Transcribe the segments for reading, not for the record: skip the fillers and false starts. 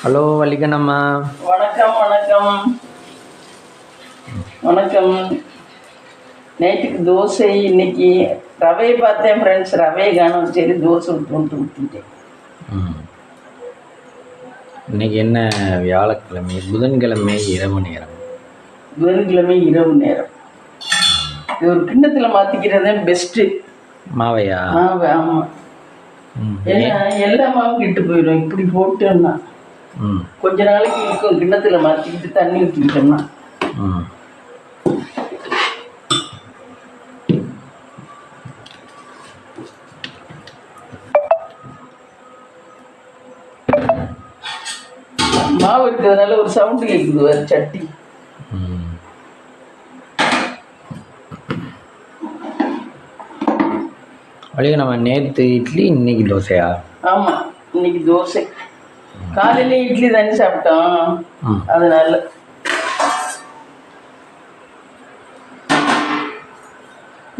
Hello வலிக்கண்ணம்மா. வணக்கம் வணக்கம் வணக்கம். நைட்டுக்கு தோசை. இன்னைக்கு ரவையை பார்த்தேன் ஃப்ரெண்ட்ஸ், ரவையை காணும். சரி தோசை ஊற்றிட்டேன். இன்னைக்கு என்ன வியாழக்கிழமை, புதன்கிழமை இரவு நேரம். புதன்கிழமை இரவு நேரம். இது ஒரு கிண்ணத்தில் மாற்றிக்கிறதே பெஸ்ட்டு. மாவையா? மாவை, ஆமாம். ஏன்னா எல்லா மாவும் கெட்டு போயிடும். இப்படி போட்டோம்னா கொஞ்ச நாளைக்கு இருக்கும். கிண்ணத்தில் மாற்றிக்கிட்டு தண்ணி ஊற்றிக்கிட்டோம்னா மாவு இருக்கிறதுனால ஒரு சவுண்டு கேட்குது வேறு சட்டி. வழிக நம்ம நேற்று இட்லி, இன்னைக்கு தோசையா? ஆமாம், இன்னைக்கு தோசை. காலையில இட்லி தானே சாப்பிட்டோம், அதனால.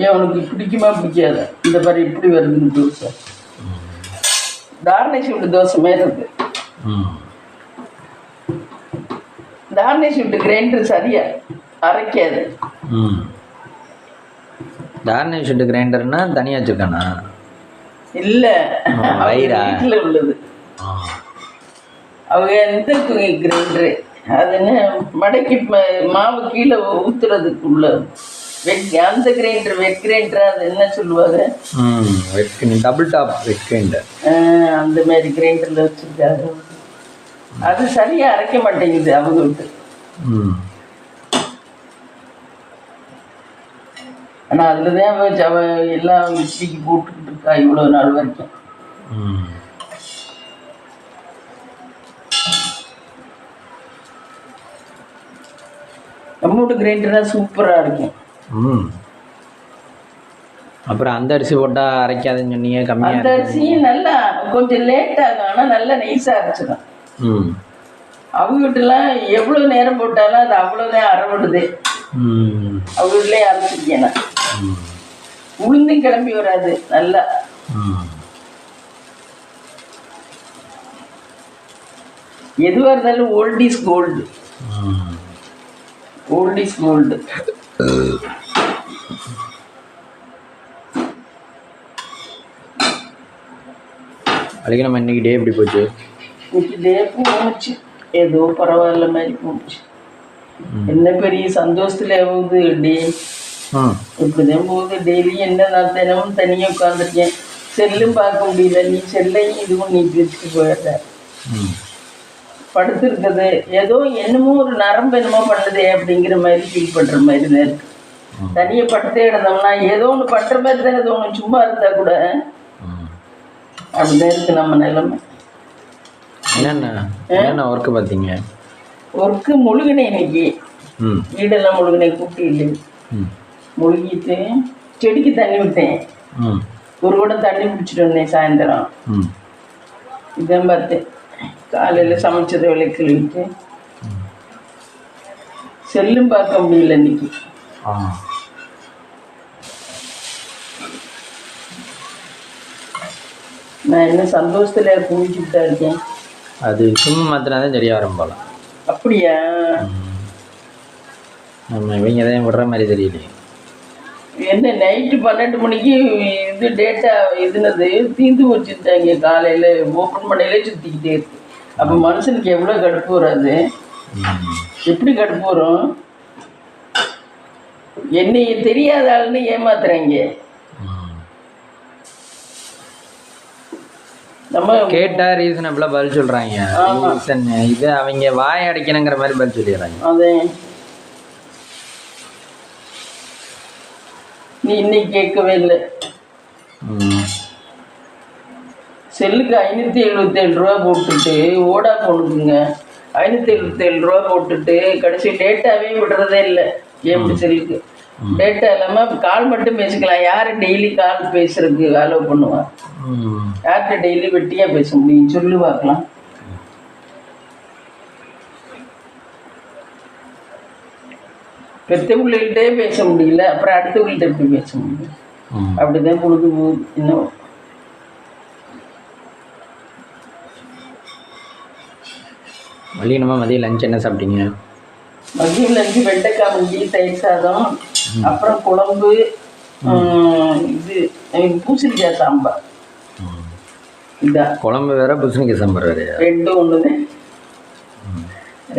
ஏன் உனக்கு பிடிக்குமா பிடிக்காத? இந்த மாதிரி இப்படி வருது தோசை. தாரணை சுட்டு தோசை மாரி இருக்கு. தாரணை சுட்டு கிரைண்டர் சரியா அரைக்காது. தாரணை சுட்டு கிரைண்டர்னா தனியாக வச்சுருக்கானா? இல்லை, வீட்டில் உள்ளது. அவங்க எந்த கிரைண்டரு அதுன்னு மடக்கி மாவு கீழே ஊற்றுறதுக்குள்ள அந்த கிரைண்டர், வெட் கிரைண்டர், அது என்ன சொல்லுவாங்க? Double top wet grinder. அந்த மாதிரி கிரைண்டரில் வச்சுருக்காங்க. அது சரியாக அரைக்க மாட்டேங்குது அவங்க விட்டு. ஆனால் அதில் தான் எல்லாம் இட்லிக்கு போட்டுக்கிட்டு இருக்கா இவ்வளோ நாள் வரைக்கும். நம்மளோட கிரைண்டர்லாம் சூப்பராக இருக்கும். அப்புறம் அந்த அரிசி போட்டால் அரைக்காதுன்னு சொன்னீங்க, கம்மியாக. அந்த அரிசியும் நல்லா கொஞ்சம் லேட் ஆகும், ஆனால் நல்லா நைஸாக அரைச்சிடும். அவங்ககிட்டலாம் எவ்வளோ நேரம் போட்டாலும் அது அவ்வளோதான் அரைவிடுது. அவங்க வீட்லேயே அரைச்சிருக்கேன் நான். உளுந்தும் கிளம்பி வராது நல்லா. எதுவாக இருந்தாலும் old is gold. Old is gold. அதுக்கு நம்ம இன்னைக்கு டே எப்படி போச்சு? இன்னைக்கு டே போச்சு, ஏதோ பரவாயில்ல மாதிரி போச்சு. என்ன பெரிய சந்தோஷத்துல போகுது டே. இப்படிதான் போகுது டெய்லி. என்ன நான் தினமும் தனியாக உட்காந்துருக்கேன். செல்லும் பார்க்க முடியல. நீ செல்லையும் இதுவும் நீ வச்சுட்டு போயிடுற. படுத்துருக்குது ஏதோ என்னமோ ஒரு நரம்பு என்னமோ பண்ணுதே அப்படிங்கிற மாதிரி ஃபீல் பண்ணுற மாதிரி தான் இருக்கு. தனியாக படுத்தே கிடந்தோம்னா ஏதோ ஒன்று பண்ணுற மாதிரி தானே தோணும். சும்மா இருந்தா கூட அப்படிதான் இருக்கு நம்ம நிலைமை. என்னென்ன ஒர்க்கு பார்த்தீங்க? ஒர்க்கு முழுகினேன் இன்னைக்கு. வீடெல்லாம் முழுகினேன். குட்டி இல்லை முழுகிட்டு செடிக்கு தண்ணி விட்டேன். ஒரு கூட தண்ணி பிடிச்சிட்டு வந்தேன் சாயந்தரம். இதான் பார்த்தேன். காலையில் சமைச்சதை விலைக்கு கழுவிட்டு செல்லும் பார்க்க முடியல இன்னைக்கு. நான் என்ன சந்தோஷத்துல குளிச்சுட்டு தான் இருக்கேன். அது சும்மா மாத்தினாதான் சரியாக வரும் போல. அப்படியா? நம்ம இவங்க தான் விடுற மாதிரி தெரியலையே. என்ன நைட்டு 12 மணிக்கு இது டேட்டா இதுனது தீர்ந்து வச்சுட்டாங்க. காலையில் ஓப்பன் பண்ணையிலே சுற்றிக்கிட்டே இருக்கு. அப்போ மனுஷனுக்கு எவ்வளோ கடுப்பு வராது? எப்படி கடுப்பு வரும்? என்னை தெரியாத ஆளுன்னு ஏமாத்துறாங்க. நம்ம கேட்டா ரீசனபிளா பதில் சொல்றாங்க. இது அவங்க வாய் அடைக்கணுங்கிற மாதிரி பதில் சொல்லிடுறாங்க. அதே நீ இன்னைக்கு கேட்கவே இல்லை. செல்லுக்கு 577 ரூபா போட்டுட்டு ஓடா போடுதுங்க. 577 ரூபா போட்டுட்டு கடைசி டேட்டாவே விடுறதே இல்லை. எப்படி செல்லுக்கு டேட்டா இல்லாமல் கால் மட்டும் பேசிக்கலாம். யார் டெய்லி கால் பேசுறதுக்கு அலோவ் பண்ணுவான்? யார்கிட்ட டெய்லி வெட்டியாக பேச முடியும் சொல்லு பார்க்கலாம். பெற்ற பிள்ளைகிட்டே பேச முடியல, அப்புறம் அடுத்தவங்கள்ட்ட எப்படி பேச முடியும்? அப்படிதான் பொழுது போகுது. இன்னும் மதியமா மதியம் லஞ்ச் என்ன சாப்பிட்டீங்க? மதியம் லஞ்சு வெண்டைக்காய் மண்டி, தயிர் சாதம், அப்புறம் குழம்பு, இது பூசணிக்காய் சாம்பார். இதான் குழம்பு வேற பூசணிக்காய் சாம்பார் வேறையா? ரெண்டும் ஒன்றுதான்.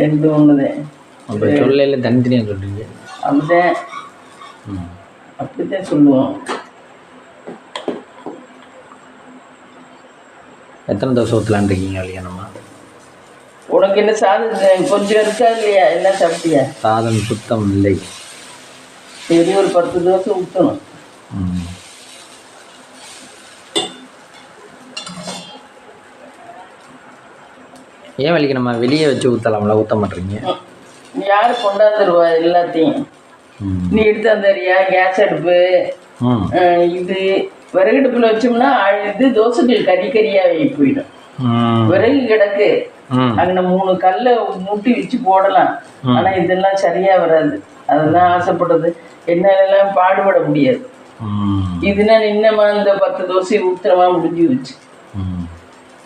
ரெண்டும் ஒன்றுதான். அப்போ சொல்லையில் தனித்தனியாக சொல்கிறீங்க? அப்படிதான். அப்படித்தான் சொல்லுவோம். எத்தனை தோசை ஊற்றலான் இருக்கீங்க கல்யாணமா? உனக்கு என்ன சாதம் கொஞ்சம் இருக்கா இல்லையா? எல்லாம் சாப்பிட்டியா? சாதம் சுத்தம் இல்லை. சரி, ஒரு 10 தோசை ஊற்றணும். ஏன் வலிக்கணுமா? வெளியே வச்சு ஊற்றலாம்ல, ஊற்ற மாட்டேறீங்க? யார் கொண்டாந்துருவா எல்லாத்தையும்? நீ எடுத்து வந்தறியா? கேஸ் அடுப்பு, இது விறகடுப்புல வச்சோம்னா இது தோசைகள் கறியாக போயிடும். விறகு கிடக்கு, அங்கே 3 கல்லை மூட்டி வச்சு போடலாம். ஆனா இதெல்லாம் சரியா வராது. அதெல்லாம் ஆசைப்படுறது என்னாலெல்லாம் பாடுபட முடியாது. இதுனா நின்னமா இந்த 10 தோசையை ஊத்துறமா முடிஞ்சு வச்சு.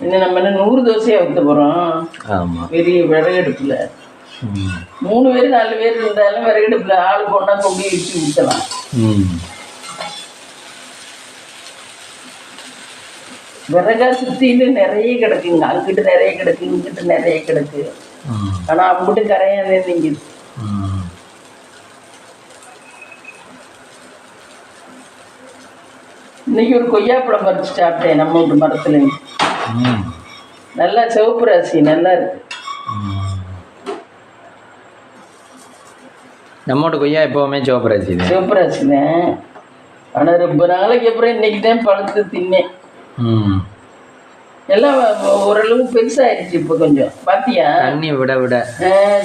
இன்னும் நம்ம என்ன 100 தோசையா ஊற்ற போறோம் பெரிய விறகடுப்புல. 3 பேர் 4 பேர் இருந்தாலும் விறகடுப்புல ஆள் கொண்டா கொண்டு வச்சு ஊற்றலாம். விறகா சுத்திட்டு நிறைய கிடக்குங்க. அங்கிட்டு நிறைய கிடக்கு, இங்கிட்டு நிறைய கிடக்கு. ஆனா அங்கிட்டு கரையாதே நீங்குது. இன்னைக்கு ஒரு கொய்யாப்பழம் பறிச்சு சாப்பிட்டேன் நம்ம வீட்டு மரத்துல. நல்லா சிவப்பு ராசி, நல்லா இருக்கு. நம்மோட கொய்யா எப்பவுமே சிவப்பு ராசி தான். சிவப்பு ராசி தான். ஆனா ரொம்ப நாளைக்கு அப்புறம் இன்னைக்கு தான் பழுத்து தின்னேன். எல்லாம் ஓரளவு பெருசாயிடுச்சு. இப்போ கொஞ்சம் பாத்தியா? தண்ணி விட விட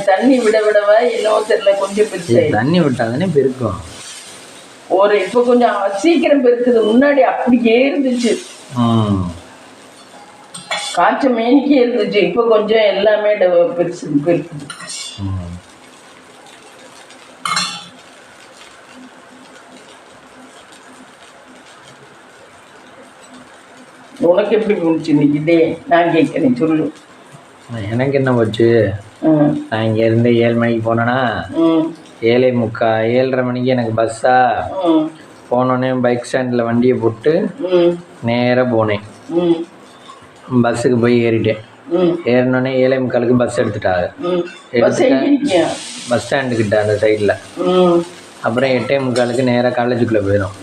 தண்ணி விட விடவா என்னவோ தெரியல, கொஞ்சம் பெருசாயிடுச்சு. தண்ணி விட்டாதானே பெருக்கும். இப்போ கொஞ்சம் சீக்கிரம் பெருக்குது. முன்னாடி அப்படியே இருந்துச்சு, காய்ச்ச மேனிக்கே இருந்துச்சு. இப்போ கொஞ்சம் எல்லாமே பெருக்குது. உனக்கு எப்படி போச்சு இன்னைக்கு டே? நான் கேட்கறேன், சொல்லு. எனக்கு என்ன போச்சு? நான் இங்க இருந்து 7 மணிக்கு போனேன்னா 7:45 மணிக்கு எனக்கு பஸ்ஸா. போனோடனே பைக் ஸ்டாண்டில் வண்டியை போட்டு நேராக போனேன். பஸ்ஸுக்கு போய் ஏறிட்டேன். ஏறினோடனே 7:45 பஸ் எடுத்துட்டாங்க. பஸ் ஸ்டாண்டுக்கிட்ட அந்த சைடில். அப்புறம் 8:45 நேராக காலேஜுக்குள்ளே போயிடும்.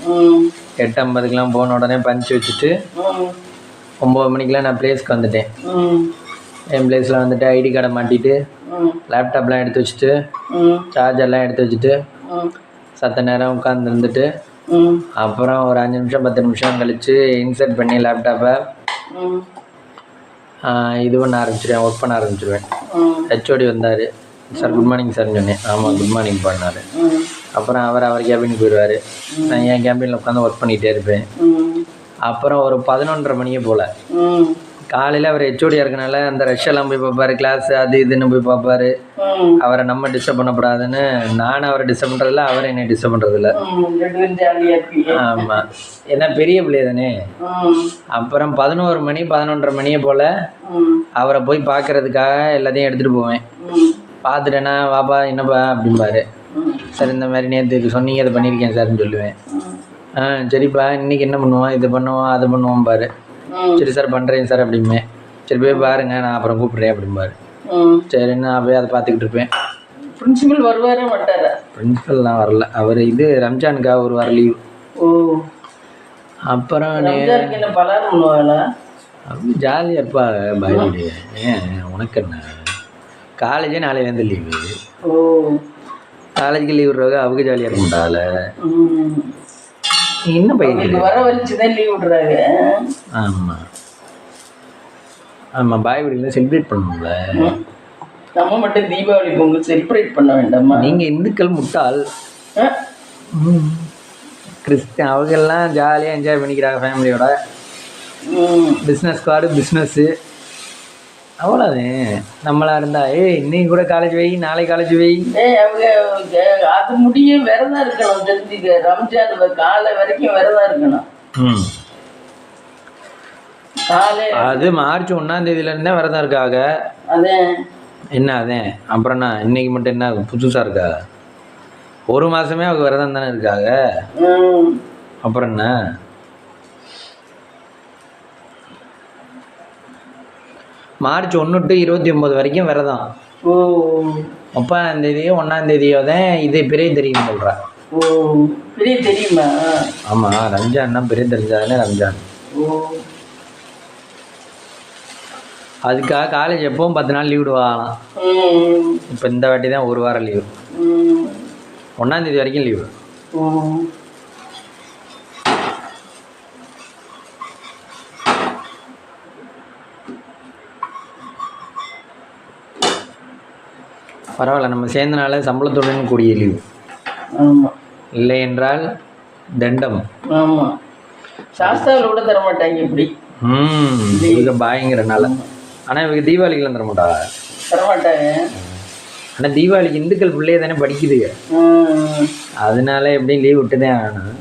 8:50 போன உடனே பஞ்ச் வச்சுட்டு 9 மணிக்கெலாம் நான் பிளேஸ்க்கு வந்துட்டேன். என் பிளேஸில் வந்துட்டு ஐடி கார்டை மாட்டிட்டு லேப்டாப்லாம் எடுத்து வச்சுட்டு சார்ஜர்லாம் எடுத்து வச்சுட்டு சத்த நேரம் உட்காந்துருந்துட்டு அப்புறம் ஒரு 5 நிமிஷம் 10 நிமிஷம் கழித்து இன்சர்ட் பண்ணி லேப்டாப்பை இது பண்ண ஆரம்பிச்சிடுவேன், ஒர்க் பண்ண ஆரம்பிச்சிடுவேன். ஹெச்ஓடி வந்தார். சார் குட் மார்னிங் சார்னு சொன்னேன். ஆமாம் குட் மார்னிங் பண்ணார். அப்புறம் அவர் கேபினுக்கு போயிடுவார். நான் என் கேபினில் உட்காந்து ஒர்க் பண்ணிகிட்டே இருப்பேன். அப்புறம் ஒரு 11:30 மணியே போல் காலையில் அவர் ஹெச்ஓடியாக இருக்கனால அந்த ரஷ்யெல்லாம் போய் பார்ப்பார், கிளாஸ் அது இதுன்னு போய் பார்ப்பார். அவரை நம்ம டிஸ்டர்ப் பண்ணக்கூடாதுன்னு நானும் அவரை டிஸ்டர்ப் பண்ணுறதில்ல, அவர் என்னை டிஸ்டர்ப் பண்ணுறதில்ல. ஆமாம், ஏன்னா பெரிய பிள்ளை தானே. அப்புறம் 11 மணி 11:30 மணியே போல் அவரை போய் பார்க்கறதுக்காக எல்லாத்தையும் எடுத்துகிட்டு போவேன். பார்த்துட்டேன்னா வாப்பா என்னப்பா அப்படிம்பாரு. சார் இந்த மாதிரி நேற்று இது சொன்னீங்க, அதை பண்ணியிருக்கேன் சார்ன்னு சொல்லுவேன். சரிப்பா இன்றைக்கி என்ன பண்ணுவோம், இது பண்ணுவோம் அது பண்ணுவோம் பாரு. சரி சார் பண்ணுறேன் சார் அப்படிமே. சரி போய் பாருங்க, நான் அப்புறம் கூப்பிட்றேன் அப்படிம்பாரு. சரின்னு நான் போய் அதை பார்த்துக்கிட்டு இருப்பேன். பிரின்சிபல் வருவாரே மாட்டாரா? பிரின்சிபல்லாம் வரல, அவர் இது ரம்ஜானுக்காக ஒரு வாரம் லீவ். அப்புறம் அப்படி ஜாலியாக இருப்பா பயப்படி. ஏன் உனக்கு என்ன, காலேஜே நாளையிலேருந்து லீவு. காலேஜுக்கு லீவ் விடுறாங்க, அவங்க ஜாலியாக இருக்க மாட்டால. என்ன பையன் வர வச்சுதான் லீவ் விடுறாங்க. ஆமாம் ஆமாம், பாய்வடியில் செலிப்ரேட் பண்ணணும்ல. நம்ம மட்டும் தீபாவளி பொங்கல் செலிப்ரேட் பண்ண வேண்டாமா? நீங்கள் இந்துக்கள் முட்டாள். கிறிஸ்டின் அவங்கெல்லாம் ஜாலியாக என்ஜாய் பண்ணிக்கிறாங்க ஃபேமிலியோட. பிஸ்னஸ் கார்டு பிஸ்னஸ்ஸு அவ்வளோதான். நம்மளா இருந்தா இன்னைக்கு கூட காலேஜ் வை, நாளை காலேஜ் வை. அவங்க அது முடியும் விரதம் இருக்கணும். தெரிஞ்சுக்க, ரம்ஜான் காலை வரைக்கும் விரதம் இருக்கணும். அது மார்ச் 1ஆம் தேதியில இருந்தே விரதம் இருக்காங்க. அதே என்ன அதே அப்புறம்ண்ணா இன்னைக்கு மட்டும் என்ன புதுசாக இருக்கா? ஒரு மாதமே அவங்க விரதம் தானே இருக்காங்க. அப்புறம் என்ன? மார்ச் 1 to 29 வரைக்கும் விரதம். 30ஆம் தேதியோ 1ஆம் தேதியோ தான் இது பெரிய தெரியும் சொல்கிறேன். பெரிய தெரியுமா? ஆமாம், ரம்ஜான்னா பெரிய தெரிஞ்சாதானே ரம்ஜான். அதுக்காக காலேஜ் எப்பவும் 10 நாள் லீவ் விடுவாங்களாம். இப்போ இந்த வாட்டி தான் 1 வாரம் லீவு. 1ஆம் தேதி வரைக்கும் லீவு. பரவாயில்ல, நம்ம சேர்ந்தனால சம்பளத்துடன் கூடிய லீவு. இல்லை என்றால் தண்டம். ஆமாம், சாஸ்தாவில் கூட தர மாட்டாங்க இப்படி. இவங்க பாயங்கிறனால. ஆனால் இவங்க தீபாவளிக்கெலாம் தரமாட்டாங்க. ஆனால் தீபாவளிக்கு இந்துக்கள் பிள்ளைய தானே படிக்குதுங்க, அதனால எப்படியும் லீவ் விட்டு தான் ஆகணும்.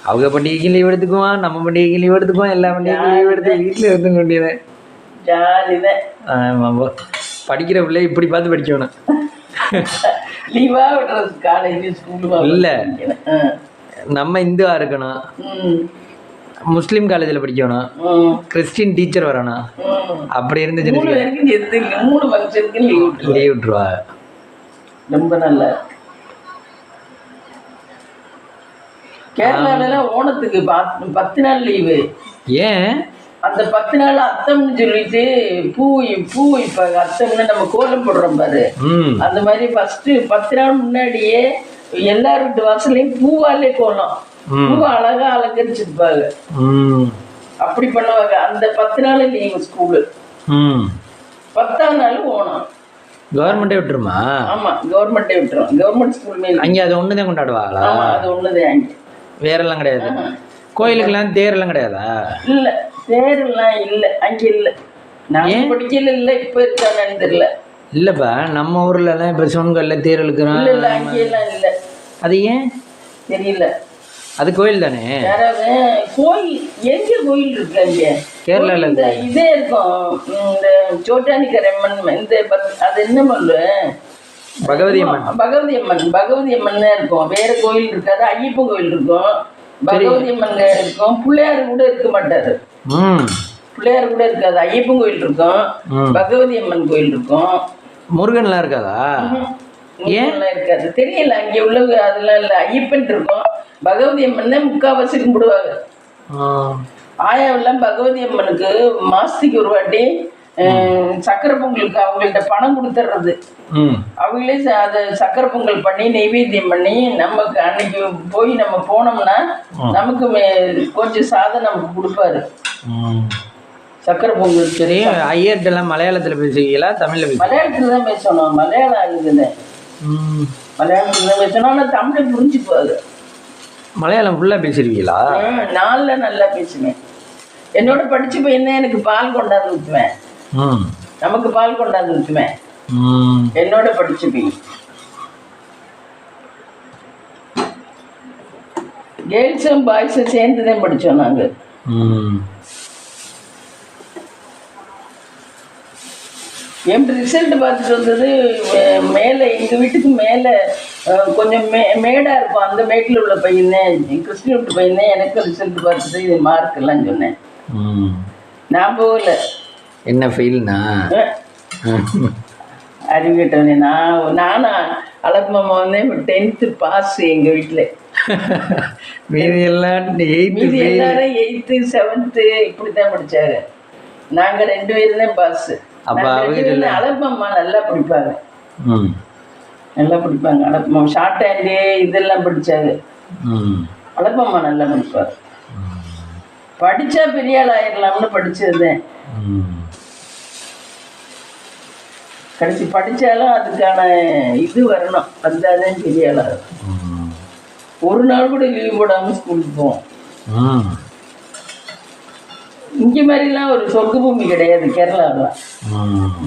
அவங்க பண்டிகைக்கு லீவ் எடுத்துக்குவான், நம்ம பண்டிகைக்கு லீவ் எடுத்துக்குவோம், எல்லா பண்டிகைக்கும் லீவ் எடுத்து வீட்டில் இருந்துக்க வேண்டியது. ஜாலிதான். ஆமாம், படிக்கிற பிள்ளைய இப்படி பார்த்து படிக்கணும். லீவா விடுறது காலேஜ் ஸ்கூலு இல்லை, நம்ம இந்துவா இருக்கணும், முஸ்லீம் காலேஜில் படிக்கணும், கிறிஸ்டின் டீச்சர் வரணும். அப்படி இருந்துச்சு 3 ஃபங்க்ஷனுக்கு லீவ் விட்டுருவா. ரொம்ப நல்லா. கேரளாலலாம் ஓணத்துக்கு 10 நாள் லீவு. ஏன்? அந்த 10 நாள் அத்தம்னு சொல்லிட்டு பூ வைப்பாங்க. அத்தம்னு நம்ம கோலம் போடுறோம் பாரு, அந்த மாதிரி ஃபர்ஸ்ட் 10 நாள் முன்னாடியே எல்லார் வீட்டு வாசலையும் பூவாலே கோலம், பூ அழகா அலங்கரிச்சிருப்பாங்க. அப்படி பண்ணுவாங்க. அந்த 10 நாள் லீவு ஸ்கூலு. 10ஆம் நாள் ஓணம். கவர்மெண்டே விட்டுருமா? ஆமா, கவர்மெண்டே விட்டுரும். கவர்மெண்ட் ஸ்கூல் மேல அங்கே அது ஒண்ணுதான் கொண்டாடுவாங்களா? ஆமா, அது ஒண்ணுதான். அங்கே வேறெல்லாம் கிடையாது. கோயிலுக்கெல்லாம் தேரெல்லாம் கிடையாதா? இல்ல, தேரெல்லாம் இல்ல, அங்க இல்ல. நான் படிக்கல, இல்ல இப்ப இருக்கானு தெரியல. இல்லப்பா, நம்ம ஊர்ல எல்லாம் இப்ப சிவன்கல்ல தேர் இழுக்கிறோம். இல்ல, அங்க எல்லாம் இல்ல. அது ஏன் தெரியல. அது கோயில் தானே. யாராவது கோயில், எங்க கோயில் இருக்கு அங்க? கேரளால இதே இருக்கும். இந்த சோட்டானிக்கரம்மன், இந்த அது என்ன மல்லு, பகவதி அம்மன். பகவதி அம்மன் தான் இருக்கும். வேற கோயில் இருக்காது. ஐயப்பன் கோயில் இருக்கும், பகவதி அம்மன் இருக்கும். பிள்ளையார் கூட இருக்க மாட்டாரு. பிள்ளையார் கூட இருக்காது. ஐயப்பன் கோயில் இருக்கும், பகவதி அம்மன் கோயில் இருக்கும். முருகன்லாம் இருக்காதா? ஏன்லாம் இருக்காது தெரியல. அங்கே உள்ள அதெல்லாம் இல்லை. ஐயப்பன் இருக்கும், பகவதி அம்மன் தான் முக்கால்வாசி கும்பிடுவாங்க. ஆயாவெல்லாம் பகவதி அம்மனுக்கு மாசத்துக்கு ஒரு வாட்டி சக்கரை பொங்கலுக்கு அவங்கள்ட்ட பணம் கொடுத்துட்றது. அவங்களே அதை சக்கரை பொங்கல் பண்ணி நெய்வேத்தியம் பண்ணி நமக்கு அன்னைக்கு போய் நம்ம போனோம்னா நமக்கு கொஞ்சம் சாதம் நமக்கு கொடுப்பாரு. சக்கரை பொங்கல். சரி, ஐயர்கிட்டலாம் மலையாளத்தில் பேசுவீங்களா தமிழில் பேச? மலையாளத்தில் தான் பேசணும். மலையாளம் ஆகுதுன்னு மலையாளத்தில் தான் பேசணும். ஆனால் தமிழை புரிஞ்சுக்குவாரு. மலையாளம் ஃபுல்லாக பேசிடுவீங்களா? நாளில் நல்லா பேசுவேன். என்னோட படிச்சு பையன் எனக்கு பால் கொண்டாந்து ஊற்றுவேன். நமக்கு பால் கொண்டாந்து ஊற்றுவேன். என்னோட படிச்சு பையன். கேர்ள்ஸும் பாய்ஸும் சேர்ந்து தான் படித்தோம் நாங்கள். என் ரிசல்ட் பார்த்துட்டு வந்தது மேலே, எங்கள் வீட்டுக்கு மேலே கொஞ்சம் மேடாக இருக்கும். அந்த மேட்டில் உள்ள பையன், கிறிஸ்டின் வீட்டு பையன், எனக்கு ரிசல்ட் பார்த்துட்டு இது மார்க் எல்லாம் சொன்னேன். நான் போகல. என்ன ஃபெயில்னா? அறிவிட்டவனே. நானும் அழகம்மா வந்து 10th பாஸ் எங்கள் வீட்டில். மீதி எல்லாரும் 8th 7th இப்படி தான் படித்தாங்க. நாங்கள் 2 பேரும் தான் பாஸ். அழகம்மா நல்லா படிப்பாங்க, நல்லா படிப்பாங்க. அழகம்மா ஷார்ட் ஹேண்டு இதெல்லாம் படித்தாங்க. அழகம்மா நல்லா படிப்பாங்க. படித்தா பெரிய ஆள் ஆயிடலாம்னு படித்ததுதான். கடைசி படித்தாலும் அதுக்கான இது வரணும், வந்தாதான் பெரிய ஆள் ஆகும். ஒரு நாள் கூட லீவ் போடாமல் ஸ்கூலுக்கு போவோம். இங்கே மாதிரிலாம் ஒரு சொர்க்க பூமி கிடையாது கேரளாவில்.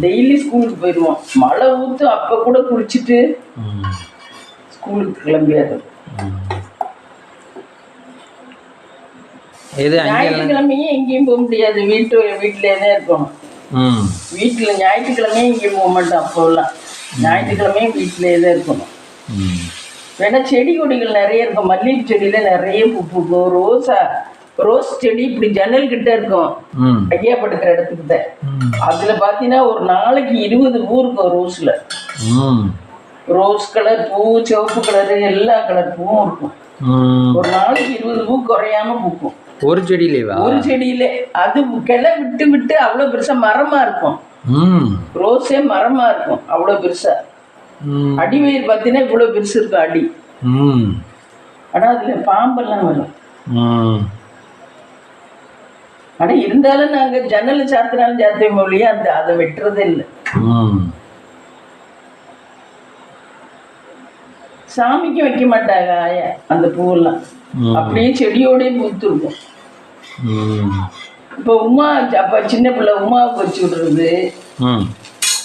டெய்லி ஸ்கூலுக்கு போயிடுவோம். மழை ஊற்று அப்போ கூட குளிச்சுட்டு ஸ்கூலுக்கு கிளம்பியாது. ஞாயிற்றுக்கிழமையும் எங்கேயும் போக முடியாது. வீட்டிலே தான் இருக்கணும். ம் வீட்டில் ஞாயிற்றுக்கிழமையும் இங்கே போக மாட்டோம். அப்போல்லாம் ஞாயிற்றுக்கிழமையும் வீட்டிலே தான் இருக்கணும். ம் வேணா செடி கொடிகள் நிறைய இருக்கும். மல்லிகை செடியில் நிறைய பூ பூக்கும். ரோஸ் செடி இப்படி ஜன்னல் கிட்ட இருக்கும். ம் ஐயா படுக்கிற இடத்துக்கிட்ட. அதில் பார்த்தீங்கன்னா ஒரு நாளைக்கு 20 பூ இருக்கும் ரோஸில். ம் ரோஸ் கலர் பூ, சிவப்பு கலரு, எல்லா கலர் பூவும் இருக்கும். ம் ஒரு நாளைக்கு 20 பூ குறையாம பூக்கும் ஒரு செடியிலேவா? ஒரு செடியில. அது கிளை விட்டு விட்டு அவ்வளோ பெருசா மரமா இருக்கும். ம் ரோஸே மரமா இருக்கும் அவ்வளோ பெருசா. ம் அடிவயிறு பார்த்தீங்கன்னா இவ்வளோ பெருசு இருக்கும் அடி. ம் ஆனால் அதில் பாம்பெல்லாம் வரும். ம் ஆனால் இருந்தாலும் நாங்கள் ஜன்னல் சாத்தினாலும் சாத்திய மொழியே அதை வெட்டுறதே இல்லை. ம் சாமிக்கு வைக்க மாட்டாங்க ஆயா அந்த பூவெல்லாம். அப்படியே செடியோடய பூத்துருக்கும். இப்போ அப்போ சின்ன பிள்ளை உமாவுக்கு வச்சு விட்றது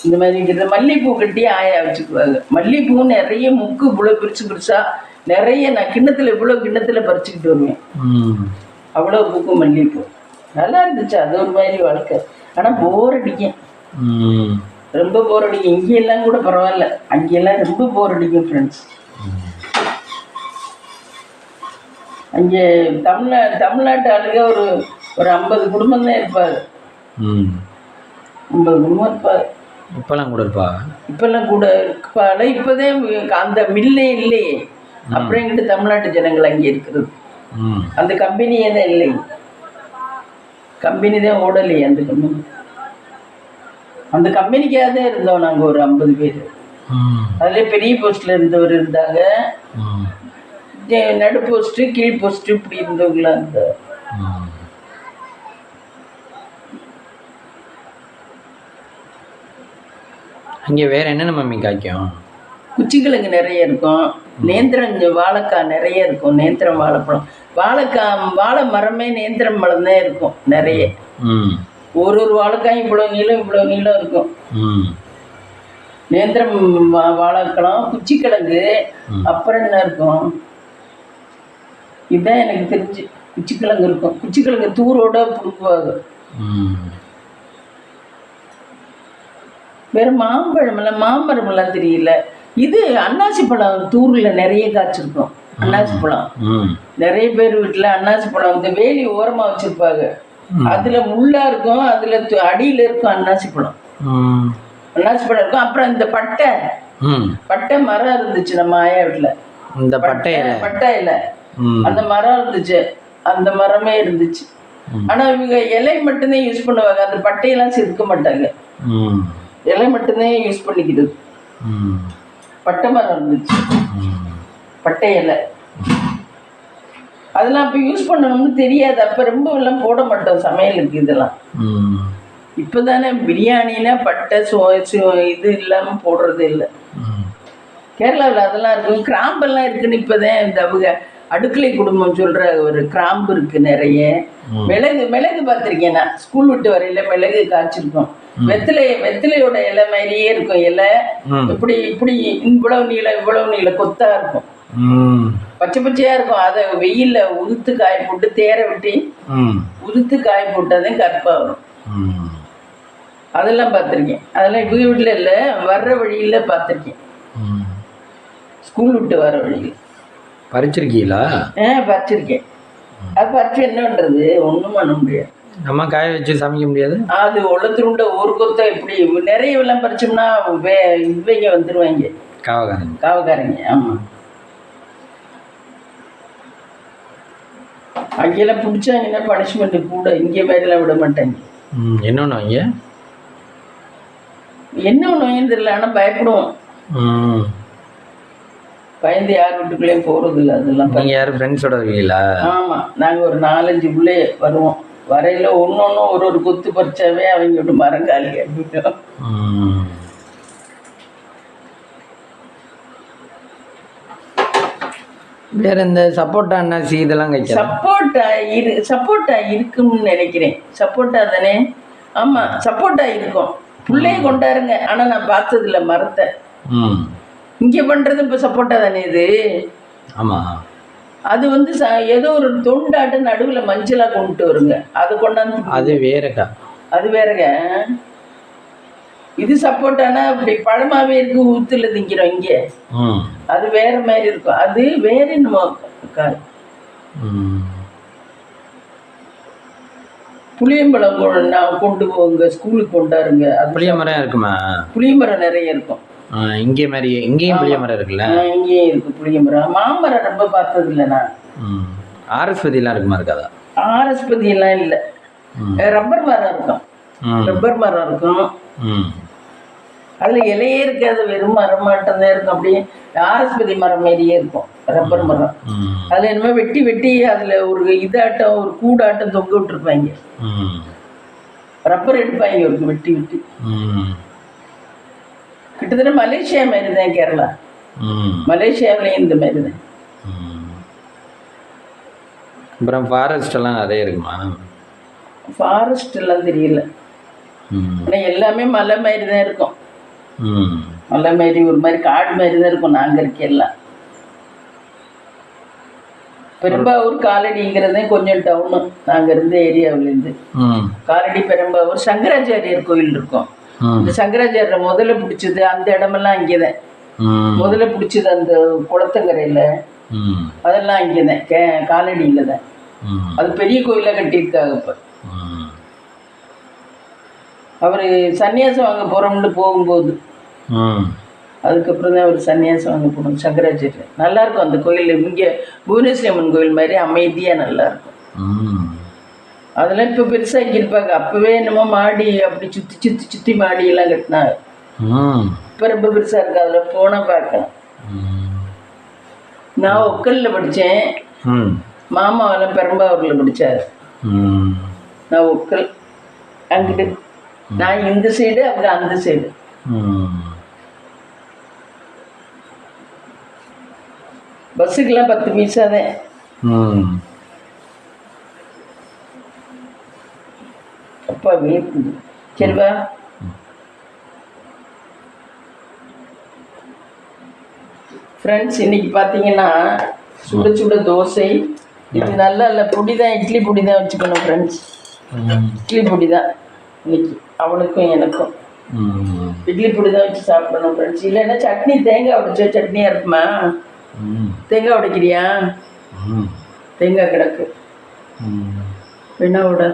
இந்த மாதிரி இருக்கிறது. மல்லிகைப்பூ கட்டி ஆயா வச்சுக்குவாங்க. மல்லிகைப்பூ நிறைய முக்கு இவ்வளோ பெருசா நிறைய நான் கிண்ணத்தில் பறிச்சுக்கிட்டு வருவேன். அவ்வளோ பூக்கும் மல்லிகைப்பூ. நல்லா இருந்துச்சு. அது ஒரு மாதிரி வாழ்க்கை. ஆனால் போர் அடிக்கும், ரொம்ப போர் அடிக்கும். இங்கெல்லாம் கூட பரவாயில்ல, அங்கெல்லாம் ரொம்ப போர் அடிக்கும் ஃப்ரெண்ட்ஸ். அங்கே தமிழ்நாட்டு ஆளுங்க ஒரு 50 குடும்பம் தான் இருப்பார். 50 குடும்பம் இருப்பார். இப்பெல்லாம் கூட இருப்பா? இப்பெல்லாம் கூட இருப்பாள். இப்போதான் அந்த மில்லே இல்லையே. அப்புறம் எங்கிட்ட தமிழ்நாட்டு ஜனங்கள் அங்கே இருக்கிறது. அந்த கம்பெனியே தான் இல்லை. கம்பெனி தான் ஓடலையே. அந்த கம்பெனிக்காக தான் இருந்தோம் நாங்கள் ஒரு 50 பேர். அதில் பெரிய போஸ்டில் இருந்தவர் இருந்தாங்க, நடு போஸ்ட்டு, கீழ் போஸ்ட்டு, இப்படி இருந்தவங்களாம் இருந்தார். அங்கே வேற என்னென்ன மம்மி காய்க்கும்? குச்சிக்கிழங்கு நிறைய இருக்கும். நேந்திரம், வாழைக்காய் நிறைய இருக்கும். நேந்திரம், வாழைப்பழம், வாழை மரமே நேந்திரம் பழம் தான் இருக்கும் நிறைய. ஒரு வாழைக்காயும் இவ்வளோ நீளம் இருக்கும். நேந்திரம், வாழைப்பழம், குச்சிக்கிழங்கு, அப்புறம் என்ன இருக்கும்? இதுதான் எனக்கு தெரிஞ்சு. குச்சிக்கிழங்கு இருக்கும். குச்சிக்கிழங்கு தூரோட புடுக்குவாங்க. வேற மாம்பழமெல்லாம் தெரியல. இது அன்னாசி பழம் தூரில் நிறைய காய்ச்சிருக்கும். அன்னாசி பழம் நிறைய பேர் வீட்டில் அன்னாசி பழம் இந்த வேலி ஓரமாக வச்சுருப்பாங்க. அதில் முள்ளாக இருக்கும், அதில் அடியில் இருக்கும் அன்னாசி பழம். இருக்கும். அப்புறம் இந்த பட்டை மரம் இருந்துச்சு நம்ம ஆயா வீட்டில். இந்த பட்டை இலை அந்த மரம் இருந்துச்சு. அந்த மரமே இருந்துச்சு. ஆனால் இவங்க இலை மட்டும்தான் யூஸ் பண்ணுவாங்க. அந்த பட்டையெல்லாம் செதுக்க மாட்டாங்க. இலை மட்டும்தான் யூஸ் பண்ணிக்கிது. பட்டை மரம் இருந்துச்சு, பட்டை இலை. அதெல்லாம் அப்போ யூஸ் பண்ணணும்னு தெரியாது. அப்போ ரொம்ப எல்லாம் போட மாட்டோம் சமையலுக்கு இதெல்லாம். இப்போ தானே பிரியாணினா பட்டை இது இல்லாமல் போடுறதே இல்லை. கேரளாவில் அதெல்லாம் இருக்கும். கிராம்பெல்லாம் இருக்குன்னு இப்போதான் இந்த அவங்க அடுக்களை குடும்பம் சொல்கிற ஒரு கிராம்பு இருக்குது நிறைய. மிளகு பார்த்துருக்கேன் நான். ஸ்கூல் விட்டு வரையில் மிளகு காய்ச்சிருக்கோம். வெத்திலையோட இலை மாதிரியே இருக்கும். இலை இப்படி இவ்வளவு நீளம் கொத்தா இருக்கும். பச்சை பச்சையா இருக்கும். அதை வெயில்ல உதுத்து காய போட்டு தேர விட்டு உதுத்து காய போட்டாதான் கருப்பா வரும். அதெல்லாம் பார்த்துருக்கேன். அதெல்லாம் இவங்க வீட்டில் இல்லை, வர்ற வழியில பார்த்துருக்கேன். ஸ்கூல் விட்டு வர வழியில் பறிச்சிருக்கீங்களா? பறிச்சிருக்கேன். அது பறிச்சு என்ன பண்றது? ஒன்றும் பண்ண முடியாது. நம்ம காய வச்சு சமைக்க முடியாது. அது ஒழுத்துருண்ட ஒரு கொத்த இப்படி நிறைய வெள்ளம் பறிச்சோம்னா இவங்க வந்துடுவாங்க, காவக்காரங்க. ஆமாம், அங்கெல்லாம் பிடிச்சாங்கன்னா பனிஷ்மெண்ட் கூட. இங்கே மாதிரிலாம் விட மாட்டாங்க. என்ன ஒன்று என்ன ஒன்று தெரியல. ஆனால் பயப்படுவோம். பயந்து யார் வீட்டுக்குள்ளேயும் போகிறது இல்லை. அதெல்லாம் நீங்கள் யாரும் ஃப்ரெண்ட்ஸோட வருவீங்களா? ஆமாம், நாங்கள் ஒரு 4-5 பிள்ளை வருவோம். வரையில் ஒன்று ஒரு கொத்து பறிச்சாவே அவங்க விட்டு மரம் காலி ஆகிட்டோம். வேற இந்த சப்போட்டா அன்னாசி இதெல்லாம் കഴിക്കാം. சப்போட்டா இருக்கும்னு நினைக்கிறேன். சப்போட்டா தானே? ஆமாம், சப்போட்டா இருக்கும். பிள்ளைய கொண்டாருங்க. ஆனால் நான் பார்த்ததில்ல மரத்தை. இங்கே பண்ணுறது இப்போ சப்போட்டா தானே இது? ஆமாம். அது வந்து ஏதோ ஒரு தொண்டாட்டு நடுவில் மஞ்சளாக கொண்டுட்டு வருங்க. அது கொண்டாந்து அது வேறக்கா. அது வேறங்க. இது சப்போட்டானா இப்படி பழமாவே இருக்கு, ஊத்துல திங்கிறோம் இங்கே. அது வேற மாதிரி இருக்கும், அது வேற என்னமோ காய். புளியம்பழம் நான் கொண்டு போங்க, ஸ்கூலுக்கு கொண்டாருங்க. அது புளியமரம் இருக்குமா? புளியமரம் நிறைய இருக்கும் இங்கே மாதிரி. இங்கேயும் புளியமரம் இருக்குல்ல? இங்கேயும் இருக்கு புளியமரம். மாமரம் ரொம்ப பார்த்தது இல்லை நான். ஆரஸ்பதியெல்லாம் இருக்குமா? இருக்காதா? ஆரஸ்பதி எல்லாம் இல்லை. ரப்பர் மரம் இருக்கும், ரப்பர் மரம் இருக்கும். அதுல இலையே இருக்காது, வெறும் மரம் மாட்டம் தான் இருக்கும். அப்படியே ஆரஸ்பதி மரம் மாதிரியே இருக்கும் ரப்பர் மரம். அதுல என்னமோ வெட்டி வெட்டி அதுல ஒரு இதாட்டம், ஒரு கூடாட்டம் தொங்க விட்டுருப்பாங்க. ரப்பர் எடுப்பாங்க ஒரு வெட்டி வெட்டி. கிட்டத்தட்ட மலேசியா மாதிரி தான் கேரளா. மலேசியாவிலையும் இந்த மாதிரி தான். அப்புறம் ஃபாரஸ்ட் எல்லாம் நிறைய இருக்குமா? ஃபாரஸ்ட் எல்லாம் தெரியல, ஆனால் எல்லாமே மலை மாதிரி தான் இருக்கும். மலை மாதிரி ஒரு மாதிரி காடு மாதிரி தான் இருக்கும் நாங்கள் இருக்கலாம். பெரும்பாவூர் காலடிங்கிறதே கொஞ்சம் டவுனு நாங்கள் இருந்த ஏரியாவிலேருந்து. காலடி பெரும்பாவூர் சங்கராச்சாரியர் கோயில் இருக்கும். இந்த சங்கராச்சாரியர் முதல்ல பிடிச்சது அந்த இடமெல்லாம் அங்கேதான். முதல்ல பிடிச்சது அந்த குளத்தங்கரையில், அதெல்லாம் அங்கேதான், காலடியில் தான். அது பெரிய கோயிலாக கட்டியிருக்காங்க. இப்போ அவர் சன்னியாசம் வாங்க போகிறோம்னு போகும்போது அதுக்கப்புறம் தான் அவர் சன்னியாசம் வாங்க போகணும் சங்கராச்சாரியர். நல்லாயிருக்கும் அந்த கோயில். இங்கே புவனேஸ்வரி அம்மன் கோயில் மாதிரி அமைதியாக நல்லாயிருக்கும். அதெல்லாம் இப்போ பெருசாக இருப்பாங்க. அப்போவே என்னமோ மாடி அப்படி சுற்றி சுற்றி சுற்றி மாடியெல்லாம் கட்டினாங்க. இப்போ ரொம்ப பெருசாக இருக்கு, அதில் போனால் பார்க்கலாம். நான் ஒக்கலில் படித்தேன், மாமாவெல்லாம் பெரம்பாவூரில் படித்தார். நான் ஒக்கல் அங்கிட்டு, நான் இந்த சைடு, அவங்க அந்த சைடு. பஸ்ஸுக்கெல்லாம் 10 பைசா தான். அப்பா வேர்க்குது. சரிவா? ஃப்ரெண்ட்ஸ், இன்னைக்கு பார்த்தீங்கன்னா சுட சுட தோசை. இது நல்லா இல்லை பொடி தான், இட்லி பொடி தான் வச்சுக்கணும் ஃப்ரெண்ட்ஸ். இட்லி பொடி தான் இன்னைக்கு அவனுக்கும் எனக்கும். இட்லி பொடி தான் வச்சு சாப்பிடணும் ஃப்ரெண்ட்ஸ். இல்லைன்னா சட்னி, தேங்காய் உடைச்ச சட்னியாக இருக்குமா? தேங்காய் உடைக்கிறியா? தேங்காய் கிடக்கு, வேணா விட.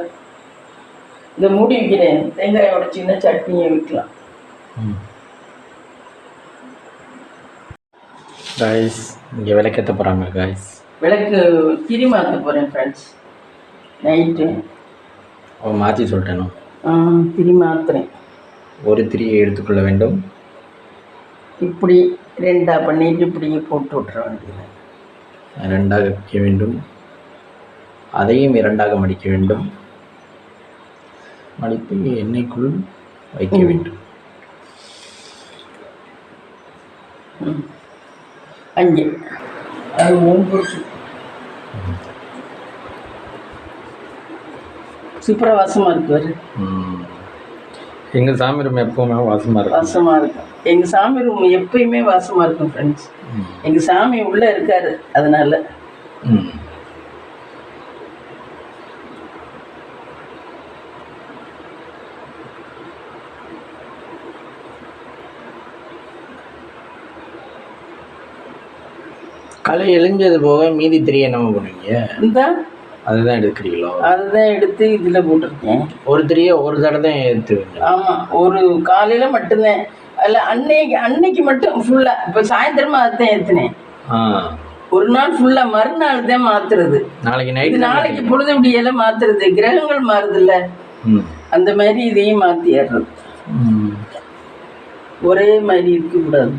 இதை மூடி வைக்கிறேன், தேங்காய் உடைச்சிங்கன்னா சட்னியை வைக்கலாம். காய்ஸ், இங்கே விளக்கேற்ற போகிறாங்க காய்ஸ். விளக்கு திரி மாற்ற போகிறேன் ஃப்ரெண்ட்ஸ். நைட்டு மாற்றி சொல்லிட்டேனோ? திரி மாற்றுறேன். ஒரு திரியை எடுத்துக்கொள்ள வேண்டும். இப்படி 2 பண்ணிட்டு இப்படியே போட்டு விட்டுற வேண்டியது. 2 வைக்க வேண்டும், அதையும் 2 மடிக்க வேண்டும். மடித்து எண்ணெய்க்குள் வைக்க வேண்டும். அங்கே அது போச்சு. சூப்பராக வாசமாக இருக்கு. எங்கள் சாமி ரூம் எப்பவுமே வாசமாக இருக்கும். வாசமாக இருக்கும். எங்கள் சாமி ரூம் எப்பயுமே வாசமாக இருக்கும் ஃப்ரெண்ட்ஸ். எங்கள் சாமி உள்ளே இருக்காரு, அதனால. களை எழிஞ்சது போக மீதி திரி என்ன பண்ணுவீங்க? இந்த அதுதான் எடுக்கிறீங்களோ? அதுதான் எடுத்து இதில் போட்டிருக்கேன். ஒரு திரியை ஒரு தடவை தான் ஏற்றுவீங்க? ஆமாம், ஒரு காலையில் மட்டும்தான். அதில் அன்னைக்கு மட்டும் ஃபுல்லாக. இப்போ சாயந்தரமா அதுதான் ஏற்றினேன். ஒரு நாள் ஃபுல்லாக, மறுநாள் தான் மாற்றுறது. நாளைக்கு நைட்டு, நாளைக்கு பொழுது விடியெல்லாம் மாற்றுறது. கிரகங்கள் மாறுதில்ல, அந்த மாதிரி இதையும் மாற்றி ஏறுறது. ஒரே மாதிரி இருக்கக்கூடாது.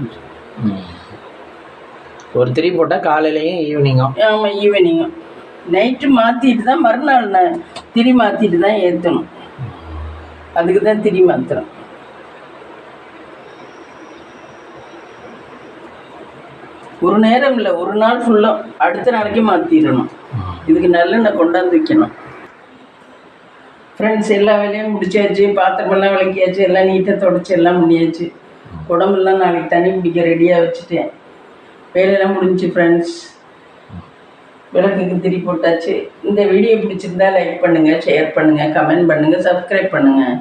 ஒரு திரி போட்டால் காலையிலையும் ஈவினிங்கும்? ஆமாம், ஈவினிங்கும். நைட்டு மாற்றிட்டு தான் மறுநாள் நான் திரி மாற்றிட்டு தான் ஏற்றணும். அதுக்கு தான் திரி மாற்றுறோம். ஒரு நேரம் இல்லை, ஒரு நாள் ஃபுல்லாக, அடுத்த நாளைக்கு மாற்றிடணும். இதுக்கு நல்லெண்ணெய் கொண்டாந்து வைக்கணும் ஃப்ரெண்ட்ஸ். எல்லா வேலையும் முடிச்சாச்சு, பாத்திரமெல்லாம் விளக்கியாச்சு, எல்லாம் நீட்டாக தொடச்சி எல்லாம் முடியாச்சு. உடம்புலாம் நாளைக்கு தண்ணி பிடிக்க ரெடியாக வச்சுட்டேன். வேலையெல்லாம் முடிஞ்சு ஃப்ரெண்ட்ஸ். விளக்குக்கு திரி போட்டாச்சு. இந்த வீடியோ பிடிச்சிருந்தா லைக் பண்ணுங்கள், ஷேர் பண்ணுங்கள், கமெண்ட் பண்ணுங்கள், சப்ஸ்கிரைப் பண்ணுங்கள்.